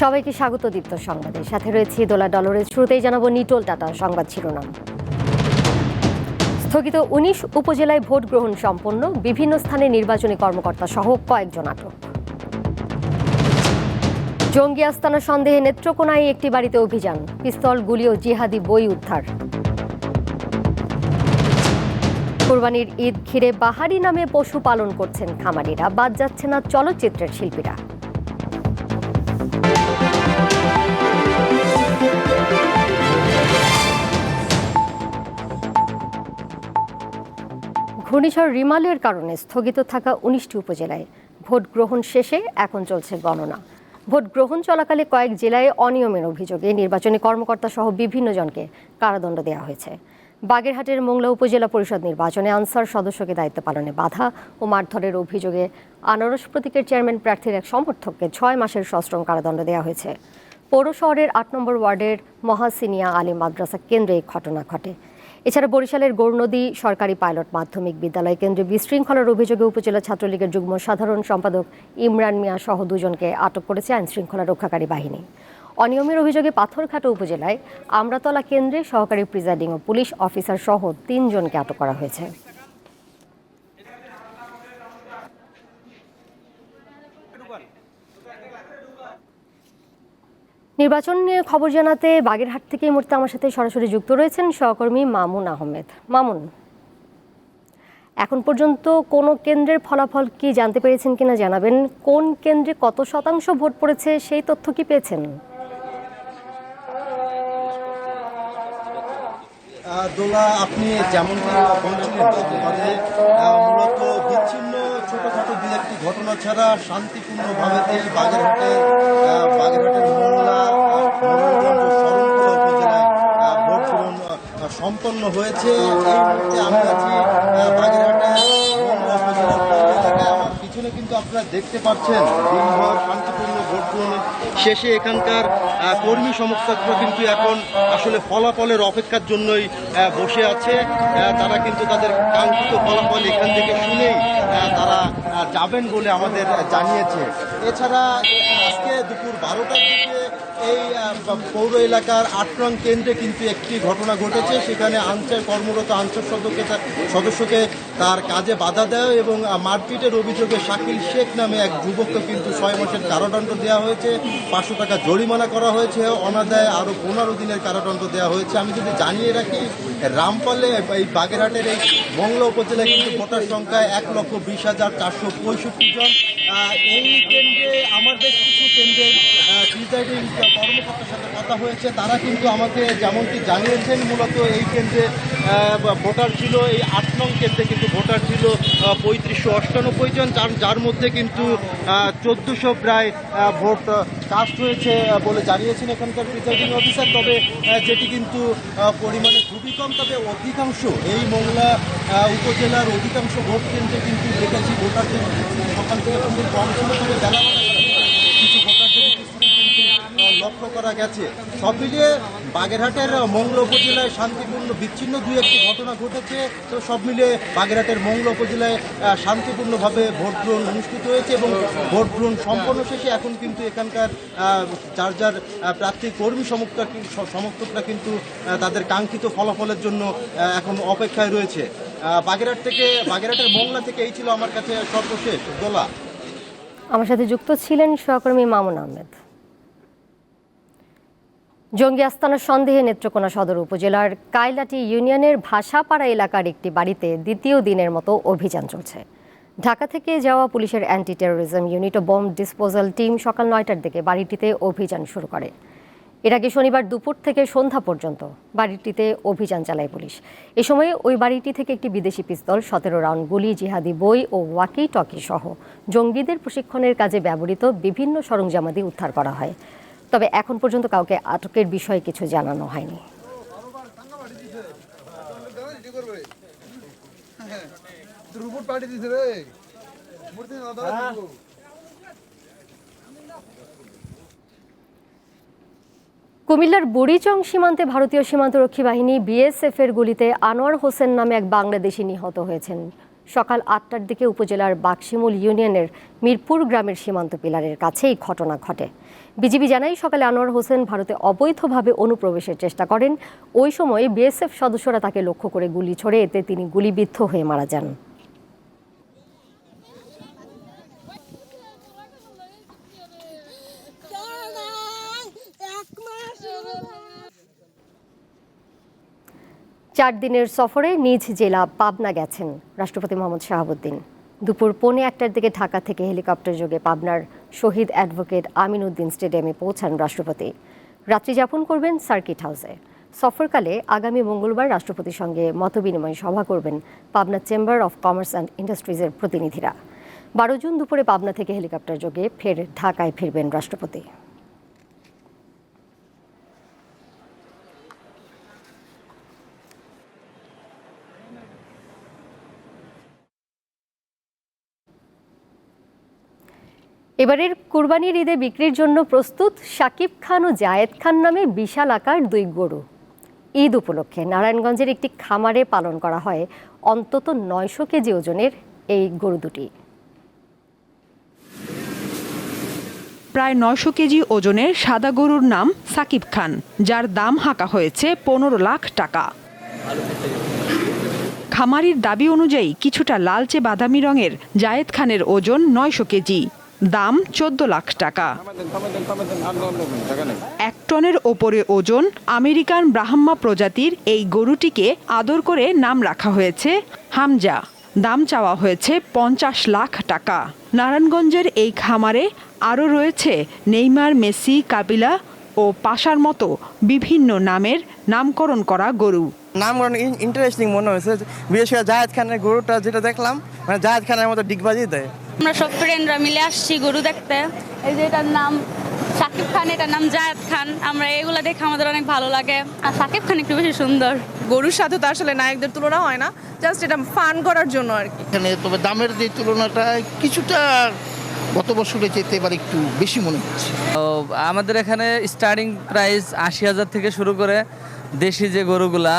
সবাইকে স্বাগত দীপ্ত সংবাদে। সাথে রয়েছে দোলা ডলরের। শুরুতেই জানাবো নিটোল টাটা সংবাদ শিরোনাম। স্থগিত ১৯ উপজেলায় ভোট গ্রহণ সম্পন্ন, বিভিন্ন স্থানে নির্বাচনী কর্মকর্তা সহ কয়েকজন আটক। জঙ্গি আস্তানা সন্দেহে নেত্রকোনায় একটি বাড়িতে অভিযান, পিস্তল, গুলি ও জিহাদি বই উদ্ধার। কোরবানির ঈদ ঘিরে বাহারি নামে পশু পালন করছেন খামারিরা, বাদ যাচ্ছে না চলচ্চিত্রের শিল্পীরা। ঘূর্ণিঝড় রিমালের কারণে স্থগিত থাকা ১৯টি উপজেলায় ভোট গ্রহণ শেষে এখন চলছে গণনা। ভোট গ্রহণ চলাকালে কয়েক জেলায় অনিয়মের অভিযোগে নির্বাচনী কর্মকর্তা সহ বিভিন্ন জনকে কারাদণ্ড দেওয়া হয়েছে। বাগেরহাটের মোংলা উপজেলা পরিষদ নির্বাচনে আনসার সদস্যকে দায়িত্ব পালনে বাধা ও মারধরের অভিযোগে আনারস প্রতীকের চেয়ারম্যান প্রার্থীর এক সমর্থককে ৬ মাসের সশ্রম কারাদণ্ড দেওয়া হয়েছে। পৌর শহরের ৮ নম্বর ওয়ার্ডের মহাসিনিয়া আলী মাদ্রাসা কেন্দ্রে এই ঘটনা ঘটে। এছাড়া বরিশালের গৌরনদী সরকারি পাইলট মাধ্যমিক বিদ্যালয় কেন্দ্রে বিশৃঙ্খলার অভিযোগে উপজেলা ছাত্রলীগের যুগ্ম সাধারণ সম্পাদক ইমরান মিয়া সহ দুজনকে আটক করেছে আইনশৃঙ্খলা রক্ষাকারী বাহিনী। অনিয়মের অভিযোগে পাথরঘাটা উপজেলায় আমরাতলা কেন্দ্রে সহকারী প্রিজাইডিং ও পুলিশ অফিসার সহ ৩ জনকে আটক করা হয়েছে। নির্বাচন নিয়ে খবর জানাতে বাগেরহাট থেকে এই মুহূর্তে আমার সাথে সরাসরি যুক্ত রয়েছেন সহকর্মী মামুন আহমেদ। মামুন, এখন পর্যন্ত কোন কেন্দ্রের ফলাফল কি জানতে পেরেছেন কিনা জানাবেন। কোন কেন্দ্রে কত শতাংশ ভোট পড়েছে সেই তথ্য কি পেয়েছেন? দোলা, আপনি যেমনটি বলছিলেন সংবাদে, মূলত বিচ্ছিন্ন ছোটখাটো দু একটি ঘটনা ছাড়া শান্তিপূর্ণভাবে এই বাগেরহাটের মোংলা শরণখোলা উপজেলায় ভোট গ্রহণ সম্পন্ন হয়েছে। এই মুহূর্তে আমি আছি বাগেরহাটের মোংলা উপজেলার পৌর এলাকায়। আমার পিছনে কিন্তু আপনারা দেখতে পাচ্ছেন দিনভর শান্তিপূর্ণ ভোট গ্রহণের শেষে এখানকার কর্মী সমর্থকরা কিন্তু এখন আসলে ফলাফলের অপেক্ষার জন্যই বসে আছে। তারা কিন্তু তাদের কাঙ্ক্ষিত ফলাফল এখান থেকে শুনেই তারা যাবেন বলে আমাদের জানিয়েছে। এছাড়া আজকে দুপুর 12টার দিকে এই পৌর এলাকার ৮ নং কেন্দ্রে কিন্তু একটি ঘটনা ঘটেছে। সেখানে কর্মরত আনসার সদস্যকে তার কাজে বাধা দেয় এবং মারপিটের অভিযোগে শাকিল শেখ নামে এক যুবককে কিন্তু ৬ মাসের কারাদণ্ড দেওয়া হয়েছে, ৫০০ টাকা জরিমানা করা হয়েছে, অনাদায়ে আরও ১৫ দিনের কারাদণ্ড দেওয়া হয়েছে। আমি যদি জানিয়ে রাখি, রামপালে এই বাগেরহাটের এই মোংলা উপজেলায় কিন্তু ভোটার সংখ্যা ১,২০,৪৬৫ জন। এই কেন্দ্রে আমার বেশ কিছু কেন্দ্রের প্রিজাইডিং কর্মকর্তার সাথে কথা হয়েছে। তারা কিন্তু আমাকে যেমনটি জানিয়েছেন, মূলত এই কেন্দ্রে ভোটার ছিল, এই ৮ নং কেন্দ্রে কিন্তু ভোটার ছিল ৩৫৯৮ জন, যার মধ্যে কিন্তু ১৪০০ প্রায় ভোট কাস্ট হয়েছে বলে জানিয়েছেন এখানকার প্রিজাইডিং অফিসার। তবে যেটি কিন্তু পরিমাণে খুবই কম। তবে অধিকাংশ এই মোংলা উপজেলার অধিকাংশ ভোট কেন্দ্রে কিন্তু দেখেছি ভোটারদের সকাল থেকে খুবই কম ছিল, তবে বেলা কিছু ভোটারদের লক্ষ্য করা গেছে। সব মিলিয়ে বাগেরহাটের মোংলা উপজেলায় শান্তিপূর্ণ বিচ্ছিন্ন দু একটি ঘটনা ঘটেছে। তো সব মিলিয়ে বাগেরহাটের মোংলা উপজেলায় শান্তিপূর্ণভাবে ভোট গ্রহণ অনুষ্ঠিত হয়েছে এবং ভোট গ্রহণ সম্পন্ন শেষে এখন কিন্তু এখানকার যার যার প্রার্থী কর্মী সমর্থকরা কিন্তু তাদের কাঙ্ক্ষিত ফলাফলের জন্য এখন অপেক্ষায় রয়েছে। বাগেরহাটের মোংলা থেকে এই ছিল আমার কাছে সর্বশেষ। দোলা, আমার সাথে যুক্ত ছিলেন সহকর্মী মামুন আহমেদ। জঙ্গি আস্তানার সন্দেহে নেত্রকোনা সদর উপজেলার কাইলাটি ইউনিয়নের ভাষাপাড়া এলাকার একটি বাড়িতে দ্বিতীয় দিনের মতো অভিযান চলছে। ঢাকা থেকে যাওয়া পুলিশের অ্যান্টি টেরোরিজম ইউনিট ও বোম ডিসপোজাল টিম সকাল ৯টার দিকে বাড়িটিতে অভিযান শুরু করে। এর আগে শনিবার দুপুর থেকে সন্ধ্যা পর্যন্ত বাড়িটিতে অভিযান চালায় পুলিশ। এ সময় ওই বাড়িটি থেকে একটি বিদেশি পিস্তল, ১৭ রাউন্ড গুলি, জিহাদি বই ও ওয়াকি টকি সহ জঙ্গিদের প্রশিক্ষণের কাজে ব্যবহৃত বিভিন্ন সরঞ্জামাদি উদ্ধার করা হয়। তবে এখন পর্যন্ত কাউকে আটকের বিষয়ে কিছু জানানো হয়নি। কুমিল্লার বুড়িচং সীমান্তে ভারতীয় সীমান্তরক্ষী বাহিনী বিএসএফ এর গুলিতে আনোয়ার হোসেন নামে এক বাংলাদেশি নিহত হয়েছেন। সকাল ৮টার দিকে উপজেলার বাকশিমুল ইউনিয়নের মিরপুর গ্রামের সীমান্ত পিলারের কাছে এই ঘটনা ঘটে। বিজিবি জানায়, সকালে আনোয়ার হোসেন ভারতে অবৈধভাবে অনুপ্রবেশের চেষ্টা করেন। ওই সময় বিএসএফ সদস্যরা তাকে লক্ষ্য করে গুলি ছোড়ে, এতে তিনি গুলিবিদ্ধ হয়ে মারা যান। চার দিনের সফরে নিজ জেলা পাবনা গেছেন রাষ্ট্রপতি মোহাম্মদ শাহাবুদ্দিন। দুপুর 1:15টার দিকে ঢাকা থেকে হেলিকপ্টার যোগে পাবনার শহীদ অ্যাডভোকেট আমিন উদ্দিন স্টেডিয়ামে পৌঁছান রাষ্ট্রপতি। রাত্রি যাপন করবেন সার্কিট হাউসে। সফরকালে আগামী মঙ্গলবার রাষ্ট্রপতির সঙ্গে মতবিনিময় সভা করবেন Pabna chamber of commerce and ইন্ডাস্ট্রিজের প্রতিনিধিরা। 12 জুন দুপুরে পাবনা থেকে হেলিকপ্টার যোগে ফের ঢাকায় ফিরবেন রাষ্ট্রপতি। এবারের কুরবানির ঈদে বিক্রির জন্য প্রস্তুত শাকিব খান ও জায়েদ খান নামে বিশাল আকার 2 গরু। ঈদ উপলক্ষে নারায়ণগঞ্জের একটি খামারে পালন করা হয় অন্তত 900 কেজি ওজনের এই গরু দুটি। প্রায় 900 কেজি ওজনের সাদা গরুর নাম সাকিব খান, যার দাম হাঁকা হয়েছে 15 লাখ টাকা। খামারির দাবি অনুযায়ী কিছুটা লালচে বাদামি রঙের জায়েদ খানের ওজন 900 কেজি, দাম 14 লাখ টাকা। 1 টনের ওপরে ওজন আমেরিকান ব্রাহ্মা প্রজাতির এই গরুটিকে আদর করে নাম রাখা হয়েছে হামজা। দাম চাওয়া হয়েছে 50 লাখ টাকা। নারায়ণগঞ্জের এই খামারে আরও রয়েছে নেইমার, মেসি, কাবিলা ও পাশার মতো বিভিন্ন নামের নামকরণ করা গরু। নামকরণ ইন্টারেস্টিং মনে হয়েছে, বিশেষ করে জায়েদ খানের গরুটা যেটা দেখলাম, মানে জায়েদ খানের মতো ডিগবাজি দেয়। আমরা সব ফ্রেন্ডরা মিলে আসছি গরু দেখতে। এই যে এটার নাম শাকিব খান, এটার নাম জায়েদ খান। আমরা এগুলো দেখে আমাদের অনেক ভালো লাগে। আর শাকিব খান একটু বেশি সুন্দর। গরুর সাথে তো আসলে নায়কদের তুলনা হয় না, জাস্ট এটা ফান করার জন্য আর কি। এখানে তবে দামের যে তুলনাটা কিছুটা গত বছরে যেতে এবার একটু বেশি মনে হচ্ছে। আমাদের এখানে স্টার্টিং প্রাইস 80,000 থেকে শুরু করে দেশি যে গরুগুলা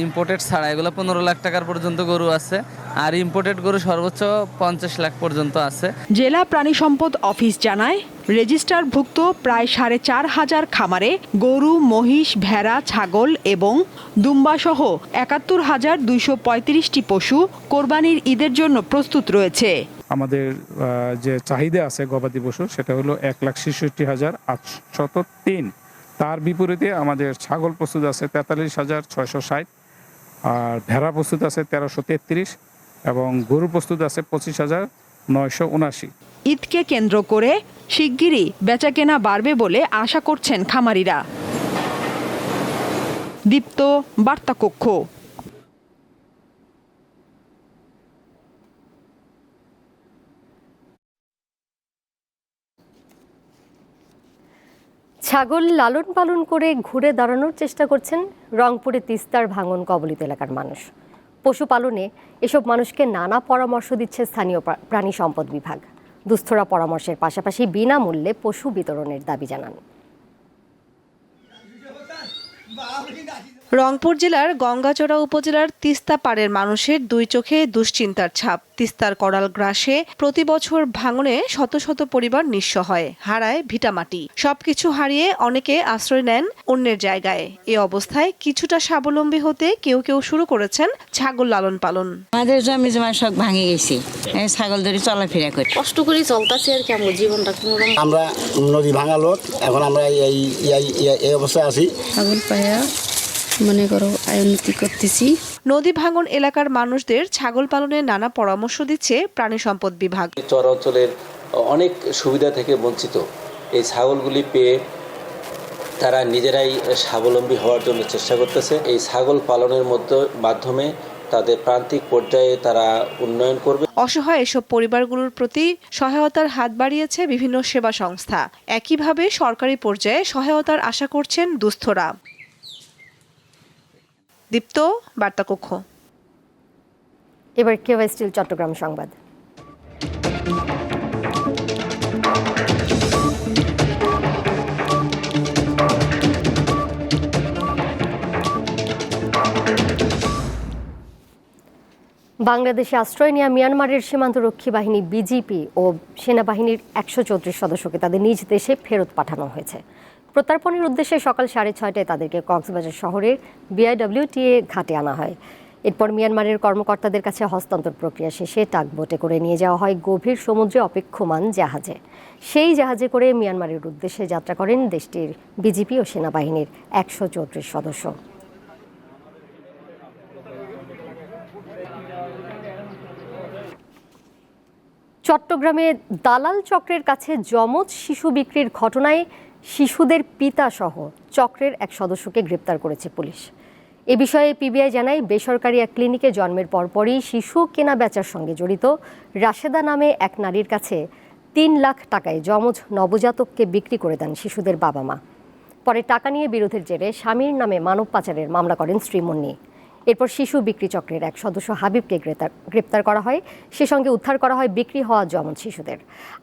ইম্পোর্টেড ছাড়া এগুলো 15 লাখ টাকার পর্যন্ত গরু আছে, আর ইম্পোর্টেড গরু সর্বোচ্চ 50 লাখ পর্যন্ত আছে। জেলা প্রাণী সম্পদ অফিস জানায়, রেজিস্টারভুক্ত প্রায় 4,500 খামারে গরু, মহিষ, ভেড়া, ছাগল এবং দুম্বাসহ 71,235টি পশু কোরবানির ঈদের জন্য প্রস্তুত রয়েছে। আমাদের যে চাহিদা আছে গবাদি পশুর, সেটা হলো 1,66,803। তার বিপরীতে আমাদের ছাগল প্রস্তুত আছে 43,660, আর ভেড়া প্রস্তুত আছে 1,333 এবং গরু প্রস্তুত আছে 25,979। ঈদকে কেন্দ্র করে শিগগিরই বেচাকেনা বাড়বে বলে আশা করছেন খামারিরা। দীপ্ত, বার্তা কক্ষ। ছাগল লালন পালন করে ঘুরে দাঁড়ানোর চেষ্টা করছেন রংপুরে তিস্তার ভাঙন কবলিত এলাকার মানুষ। পশুপালনে এসব মানুষকে নানা পরামর্শ দিচ্ছে স্থানীয় প্রাণী সম্পদ বিভাগ। দুস্থরা পরামর্শের পাশাপাশি বিনামূল্যে পশু বিতরণের দাবি জানান। রংপুর জেলার গঙ্গাচড়া উপজেলার তিস্তা পাড়ের মানুষের 2 চোখে দুশ্চিন্তার ছাপ। তিস্তার করাল গ্রাসে প্রতি বছর ভাঙনে শত শত পরিবার নিঃস্ব হয়, হারায় ভিটামাটি। সবকিছু হারিয়ে অনেকে আশ্রয় নেন অন্যের জায়গায়। এই অবস্থায় কিছুটা স্বাবলম্বী হতে কেউ কেউ শুরু করেছেন ছাগল লালন পালন। আমাদের জমি জমা সব ভাঙে গেছে, ছাগল ধরে চলাফেরা করি, কষ্ট করে চলতেছে আর কি। আমার জীবনটা আমরা নদী ভাঙা লোক, এখন আমরা এই অবস্থায় আছি। ছাগল পায়া মনে করো উন্নতি করতেছি। নদী ভাঙন এলাকার মানুষদের ছাগল পালনে নানা পরামর্শ দিচ্ছে প্রাণী সম্পদ বিভাগ। চর অঞ্চলের অনেক সুবিধা থেকে বঞ্চিত এই ছাগলগুলি পেয়ে তারা নিজেরাই স্বাবলম্বী হওয়ার জন্য চেষ্টা করতেছে। এই ছাগল পালনের মাধ্যমে তাদের প্রান্তিক পর্যায়ে তারা উন্নয়ন করবে। অসহায় এসব পরিবারগুলোর প্রতি সহায়তার হাত বাড়িয়েছে বিভিন্ন সেবা সংস্থা। একইভাবে সরকারি পর্যায়ে সহায়তার আশা করছেন দুস্থরা। দীপ্ত, বার্তা কক্ষ। এবার কেওয়াই স্টিল চট্টগ্রাম সংবাদ। বাংলাদেশে আশ্রয় নেওয়া মিয়ানমারের সীমান্তরক্ষী বাহিনী বিজিপি ও সেনাবাহিনীর 134 সদস্যকে তাদের নিজ দেশে ফেরত পাঠানো হয়েছে। প্রত্যর্পণের উদ্দেশ্যে সকাল 6:30টায় তাদেরকে কক্সবাজার শহরের বিআইডব্লিউটিএ ঘাটে আনা হয়। এরপর মিয়ানমারের কর্মকর্তাদের কাছে হস্তান্তর প্রক্রিয়া শেষে টাগবোটে করে নিয়ে যাওয়া হয় গভীর সমুদ্রে অপেক্ষমান জাহাজে। সেই জাহাজে করে মিয়ানমারের উদ্দেশ্যে যাত্রা করেন দেশটির বিজিপি ও সেনাবাহিনীর 134 সদস্য। চট্টগ্রামে দালাল চক্রের কাছে যমজ শিশু বিক্রির ঘটনায় শিশুদের পিতা সহ চক্রের এক সদস্যকে গ্রেপ্তার করেছে পুলিশ। এ বিষয়ে পিবিআই জানায়, বেসরকারি এক ক্লিনিকে জন্মের পরপরই শিশু কেনা বেচার সঙ্গে জড়িত রাশেদা নামে এক নারীর কাছে 3 লাখ টাকায় যমজ নবজাতককে বিক্রি করে দেন শিশুদের বাবা মা। পরে টাকা নিয়ে বিরোধের জেরে স্বামীর নামে মানব পাচারের মামলা করেন স্ত্রী মুন্নি। এরপর শিশু বিক্রি চক্রের এক সদস্য হাবিবকে গ্রেপ্তার করা হয়। সে সঙ্গে উদ্ধার করা হয় বিক্রি হওয়া যমজ শিশুদের।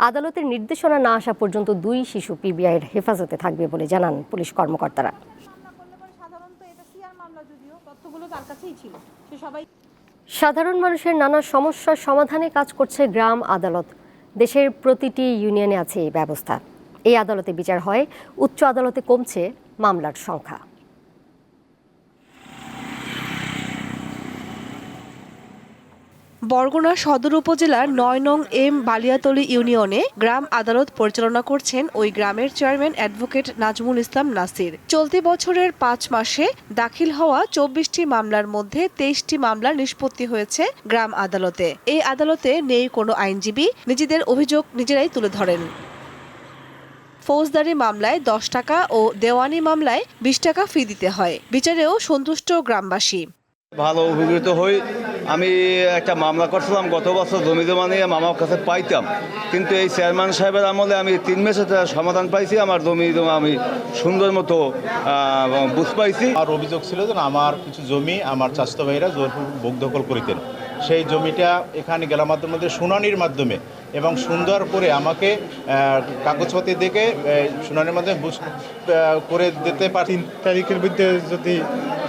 আদালতের নির্দেশনা না আসা পর্যন্ত 2 শিশু পিবিআইয়ের হেফাজতে থাকবে বলে জানান পুলিশ কর্মকর্তারা। সাধারণ মানুষের নানা সমস্যার সমাধানে কাজ করছে গ্রাম আদালত। দেশের প্রতিটি ইউনিয়নে আছে এই ব্যবস্থা। এই আদালতে বিচার হয়, উচ্চ আদালতে কমছে মামলার সংখ্যা। বরগুনা সদর উপজেলার 9 নং এম বালিয়াতলী ইউনিয়নে গ্রাম আদালত পরিচালনা করছেন ওই গ্রামের চেয়ারম্যান অ্যাডভোকেট নাজমুল ইসলাম নাসির। চলতি বছরের 5 মাসে দাখিল হওয়া 24টি মামলার মধ্যে 23টি মামলার নিষ্পত্তি হয়েছে গ্রাম আদালতে। এই আদালতে নেই কোনো আইনজীবী, নিজেদের অভিযোগ নিজেরাই তুলে ধরেন। ফৌজদারি মামলায় 10 টাকা ও দেওয়ানি মামলায় 20 টাকা ফি দিতে হয়। বিচারেও সন্তুষ্ট গ্রামবাসী। ভালো উপকৃত হই। আমি একটা মামলা করছিলাম গত বছর, জমি জমা নিয়ে মামার কাছে পাইতাম, কিন্তু এই চেয়ারম্যান সাহেবের আমলে আমি 3 মাসে সমাধান পাইছি। আমার জমি জমা আমি সুন্দর মতো বুঝ পাইছি। আর অভিযোগ ছিল যে আমার কিছু জমি আমার চাচাতো ভাইরা জোরপূর্বক দখল করিতেন। সেই জমিটা এখানে গ্রাম আদালতের শুনানির মাধ্যমে এবং সুন্দর করে আমাকে কাগজপত্র দেখে শুনানির মাধ্যমে বুঝ করে দিতে পারি। 3 তারিখের মধ্যে যদি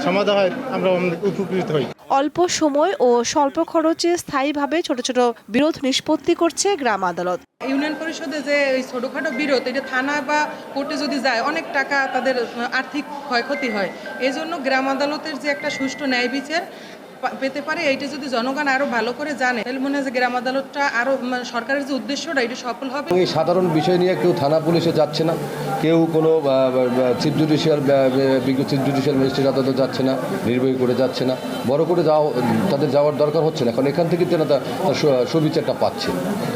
সমাধান হয় আমরা উপকৃত হই। অল্প সময় ও স্বল্প খরচে স্থায়ীভাবে ছোট ছোট বিরোধ নিষ্পত্তি করছে গ্রাম আদালত। ইউনিয়ন পরিষদে যে এই ছোটখাটো বিরোধ, এটা থানা বা কোর্টে যদি যায় অনেক টাকা তাদের আর্থিক ক্ষয়ক্ষতি হয়। এই জন্য গ্রাম আদালতের যে একটা সুষ্ঠু ন্যায় বিচার পেতে পারে, এইটা যদি জনগণ আরো ভালো করে জানে তাহলে মনে হয় যে গ্রাম আদালতটা আরো সরকারের যে উদ্দেশ্যটা এটা সফল হবে। এই সাধারণ বিষয় নিয়ে কেউ থানা পুলিশে যাচ্ছে না, কেউ কোনো চিফ জুডিশিয়াল ম্যাজিস্ট্রেট আদালতে যাচ্ছে না, নির্বাহী করে যাচ্ছে না, বড় করে তাদের যাওয়ার দরকার হচ্ছে না। কারণ এখান থেকে তারা তার সুবিচারটা পাচ্ছে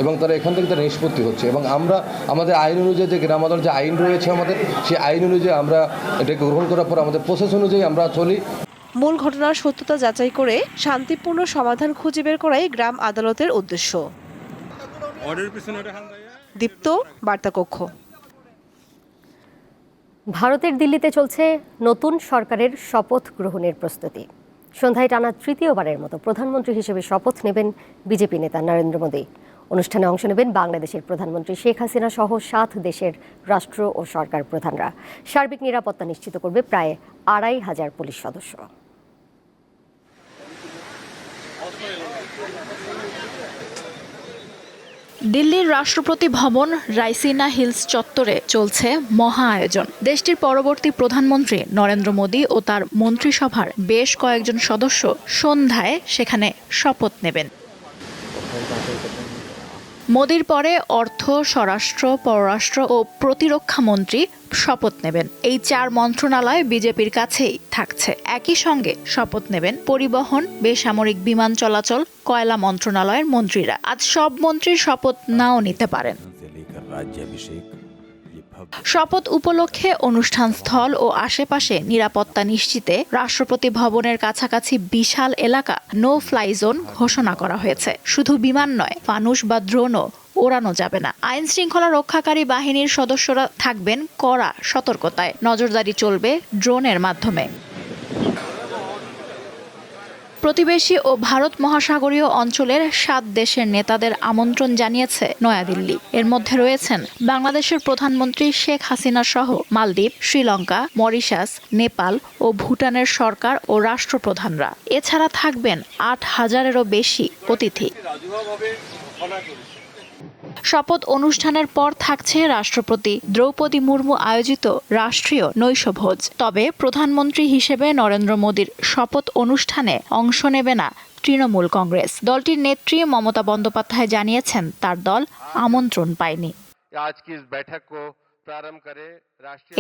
এবং তারা এখান থেকে তারা নিষ্পত্তি হচ্ছে। এবং আমরা আমাদের আইন অনুযায়ী যে গ্রাম আদালত যে আইন রয়েছে আমাদের, সেই আইন অনুযায়ী আমরা এটাকে গ্রহণ করার পর আমাদের প্রসেস অনুযায়ী আমরা চলি। মূল ঘটনার সত্যতা যাচাই করে শান্তিপূর্ণ সমাধান খুঁজে বের করাই গ্রাম আদালতের উদ্দেশ্য। দীপ্ত, বার্তা কক্ষ। ভারতের দিল্লিতে চলছে নতুন সরকারের শপথ গ্রহণের প্রস্তুতি। সন্ধ্যায় টানা তৃতীয়বারের মতো প্রধানমন্ত্রী হিসেবে শপথ নেবেন বিজেপি নেতা নরেন্দ্র মোদী। অনুষ্ঠানে অংশ নেবেন বাংলাদেশের প্রধানমন্ত্রী শেখ হাসিনা সহ 7 দেশের রাষ্ট্র ও সরকার প্রধানরা। সার্বিক নিরাপত্তা নিশ্চিত করবে প্রায় 2500 পুলিশ সদস্য। দিল্লির রাষ্ট্রপতি ভবন রাইসিনা হিলস চত্বরে চলছে মহা আয়োজন। দেশটির পরবর্তী প্রধানমন্ত্রী নরেন্দ্র মোদী ও তার মন্ত্রিসভার বেশ কয়েকজন সদস্য সন্ধ্যায় সেখানে শপথ নেবেন। মোদীর পরে অর্থ, স্বরাষ্ট্র, পররাষ্ট্র ও প্রতিরক্ষা মন্ত্রী শপথ নেবেন। এই 4 মন্ত্রণালয় বিজেপির কাছেই থাকছে। একই সঙ্গে শপথ নেবেন পরিবহন, বেসামরিক বিমান চলাচল, কয়লা মন্ত্রণালয়ের মন্ত্রীরা। আজ সব মন্ত্রীর শপথ নাও নিতে পারেন। শপথ উপলক্ষে অনুষ্ঠান স্থল ও আশেপাশে নিরাপত্তা নিশ্চিতে রাষ্ট্রপতি ভবনের কাছাকাছি বিশাল এলাকা নো ফ্লাই জোন ঘোষণা করা হয়েছে। শুধু বিমান নয়, ফানুস বা ড্রোনও ওড়ানো যাবে না। আইন শৃঙ্খলা রক্ষাকারী বাহিনীর সদস্যরা থাকবেন কড়া সতর্কতায়। নজরদারি চলবে ড্রোনের মাধ্যমে। প্রতিবেশী ও ভারত মহাসাগরীয় অঞ্চলের 7 দেশের নেতাদের আমন্ত্রণ জানিয়েছে নয়াদিল্লি। এর মধ্যে রয়েছেন বাংলাদেশের প্রধানমন্ত্রী শেখ হাসিনা সহ মালদ্বীপ, শ্রীলঙ্কা, মরিশাস, নেপাল ও ভুটানের সরকার ও রাষ্ট্রপ্রধানরা। এছাড়া থাকবেন 8,000-এরও বেশি অতিথি। শপথ অনুষ্ঠানের পর থাকছে রাষ্ট্রপতি দ্রৌপদী মুর্মু আয়োজিত রাষ্ট্রীয় নৈশভোজ। তবে প্রধানমন্ত্রী হিসেবে নরেন্দ্র মোদীর শপথ অনুষ্ঠানে অংশ নেবে না তৃণমূল কংগ্রেস। দলটির নেত্রী মমতা বন্দ্যোপাধ্যায় জানিয়েছেন তার দল আমন্ত্রণ পায়নি।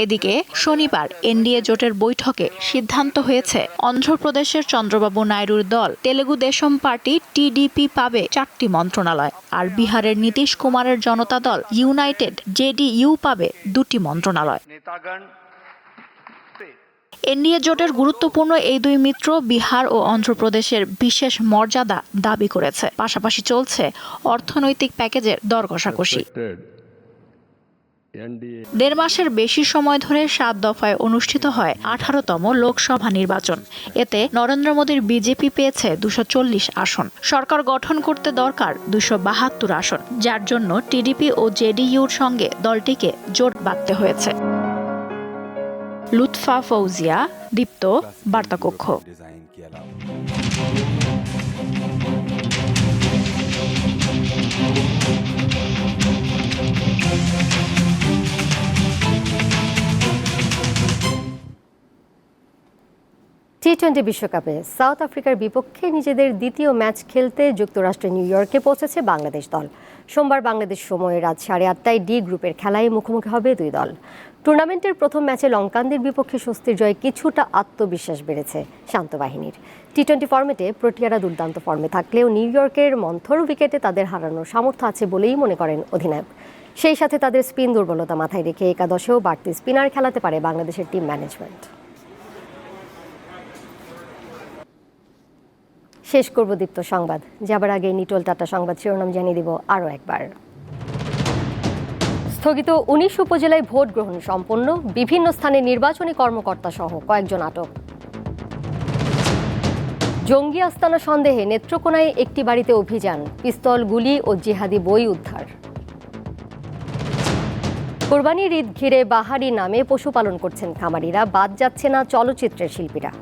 এদিকে শনিবার এনডিএ জোটের বৈঠকে সিদ্ধান্ত হয়েছে অন্ধ্রপ্রদেশের চন্দ্রবাবু নাইডুর দল তেলেগু দেশম পার্টি টিডিপি পাবে 4টি মন্ত্রণালয়, আর বিহারের নীতিশ কুমারের জনতা দল ইউনাইটেড জেডিইউ পাবে 2টি মন্ত্রণালয়। এনডিএ জোটের গুরুত্বপূর্ণ এই দুই মিত্র বিহার ও অন্ধ্রপ্রদেশের বিশেষ মর্যাদা দাবি করেছে। পাশাপাশি চলছে অর্থনৈতিক প্যাকেজের দর কষাকষি। 1.5 মাসের বেশি সময় ধরে 7 দফায় অনুষ্ঠিত হয় 18তম লোকসভা নির্বাচন। এতে নরেন্দ্র মোদীর বিজেপি পেয়েছে 240 আসন। সরকার গঠন করতে দরকার 272 আসন, যার জন্য টিডিপি ও জেডিইউর সঙ্গে দলটিকে জোট বাঁধতে হয়েছে। লুৎফা ফৌজিয়া, দীপ্ত, বার্তাকক্ষ। টি-20 বিশ্বকাপে সাউথ আফ্রিকার বিপক্ষে নিজেদের দ্বিতীয় ম্যাচ খেলতে যুক্তরাষ্ট্রের নিউ ইয়র্কে পৌঁছেছে বাংলাদেশ দল। সোমবার বাংলাদেশ সময়ে রাত 8:30টায় ডি গ্রুপের খেলায় মুখোমুখি হবে দুই দল। টুর্নামেন্টের প্রথম ম্যাচে লঙ্কানদের বিপক্ষে স্বস্তির জয়ে কিছুটা আত্মবিশ্বাস বেড়েছে শান্ত বাহিনীর। টি-20 ফরম্যাটে প্রোটিয়ারা দুর্দান্ত ফর্মে থাকলেও নিউ ইয়র্কের মন্থর উইকেটে তাদের হারানোর সামর্থ্য আছে বলেই মনে করেন অধিনায়ক। সেই সাথে তাদের স্পিন দুর্বলতা মাথায় রেখে একাদশেও বাড়তি স্পিনার খেলাতে পারে বাংলাদেশের টিম ম্যানেজমেন্ট। শেষ করব দীপ্ত সংবাদ। যাবার আগে নিটোল টাটা সংবাদ শিরোনাম জানিয়ে দিব আরও একবার। স্থগিত 19 উপজেলায় ভোট গ্রহণ সম্পন্ন, বিভিন্ন স্থানে নির্বাচনী কর্মকর্তা সহ কয়েকজন আটক। জঙ্গি আস্তানা সন্দেহে নেত্রকোনায় একটি বাড়িতে অভিযান, পিস্তল, গুলি ও জিহাদি বই উদ্ধার। কোরবানির ঈদ ঘিরে বাহারি নামে পশুপালন করছেন খামারিরা, বাদ যাচ্ছে না চলচ্চিত্রের শিল্পীরা।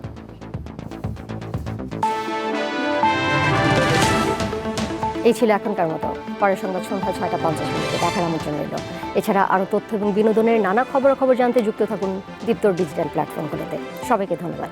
এই ছিল এখনকার মতো। পরের সংবাদ সন্ধ্যা 6:50 দেখার আমন্ত্রণ রইল। এছাড়া আরও তথ্য এবং বিনোদনের নানা খবরাখবর জানতে যুক্ত থাকুন দীপ্তর ডিজিটাল প্ল্যাটফর্মগুলোতে। সবাইকে ধন্যবাদ।